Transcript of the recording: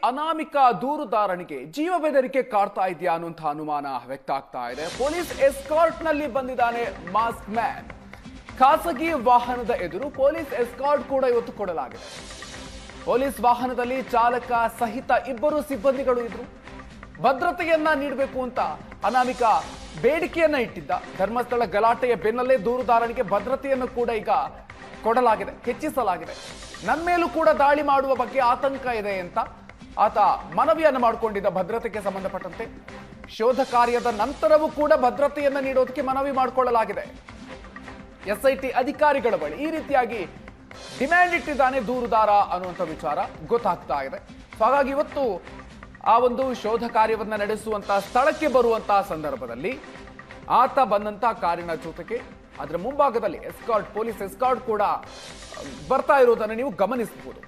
ಅನಾಮಿಕ ದೂರುದಾರನಿಗೆ ಜೀವ ಬೆದರಿಕೆ ಕಾಡ್ತಾ ಇದೆಯಾ ಅನ್ನುವಂಥ ಅನುಮಾನ ವ್ಯಕ್ತ ಆಗ್ತಾ ಇದೆ. ಪೊಲೀಸ್ ಎಸ್ಕಾರ್ಟ್ ನಲ್ಲಿ ಬಂದಿದ್ದಾನೆ ಮಾಸ್ಕ್ ಮ್ಯಾನ್. ಖಾಸಗಿ ವಾಹನದ ಎದುರು ಪೊಲೀಸ್ ಎಸ್ಕಾರ್ಟ್ ಕೂಡ ಇವತ್ತು ಕೊಡಲಾಗಿದೆ. ಪೊಲೀಸ್ ವಾಹನದಲ್ಲಿ ಚಾಲಕ ಸಹಿತ ಇಬ್ಬರು ಸಿಬ್ಬಂದಿಗಳು ಇದ್ರು. ಭದ್ರತೆಯನ್ನ ನೀಡಬೇಕು ಅಂತ ಅನಾಮಿಕ ಬೇಡಿಕೆಯನ್ನ ಇಟ್ಟಿದ್ದ. ಧರ್ಮಸ್ಥಳ ಗಲಾಟೆಯ ಬೆನ್ನಲ್ಲೇ ದೂರುದಾರನಿಗೆ ಭದ್ರತೆಯನ್ನು ಕೂಡ ಈಗ ಕೊಡಲಾಗಿದೆ, ಹೆಚ್ಚಿಸಲಾಗಿದೆ. ನನ್ನ ಮೇಲೂ ಕೂಡ ದಾಳಿ ಮಾಡುವ ಬಗ್ಗೆ ಆತಂಕ ಇದೆ ಅಂತ ಆತ ಮನವಿಯನ್ನು ಮಾಡಿಕೊಂಡಿದ್ದ. ಭದ್ರತೆಗೆ ಸಂಬಂಧಪಟ್ಟಂತೆ ಶೋಧ ಕಾರ್ಯದ ನಂತರವೂ ಕೂಡ ಭದ್ರತೆಯನ್ನ ನೀಡೋದಕ್ಕೆ ಮನವಿ ಮಾಡಿಕೊಳ್ಳಲಾಗಿದೆ. ಎಸ್ಐಟಿ ಅಧಿಕಾರಿಗಳ ಬಳಿ ಈ ರೀತಿಯಾಗಿ ಡಿಮ್ಯಾಂಡ್ ಇಟ್ಟಿದ್ದಾನೆ ದೂರುದಾರ ಅನ್ನುವಂಥ ವಿಚಾರ ಗೊತ್ತಾಗ್ತಾ ಇದೆ. ಹಾಗಾಗಿ ಇವತ್ತು ಆ ಒಂದು ಶೋಧ ಕಾರ್ಯವನ್ನ ನಡೆಸುವಂತಹ ಸ್ಥಳಕ್ಕೆ ಬರುವಂತಹ ಸಂದರ್ಭದಲ್ಲಿ ಆತ ಬಂದಂತಹ ಕಾರಿನ ಜೊತೆಗೆ ಅದರ ಮುಂಭಾಗದಲ್ಲಿ ಎಸ್ಕಾರ್ಟ್, ಪೊಲೀಸ್ ಎಸ್ಕಾರ್ಟ್ ಕೂಡ ಬರ್ತಾ ಇರುವುದನ್ನು ನೀವು ಗಮನಿಸಬಹುದು.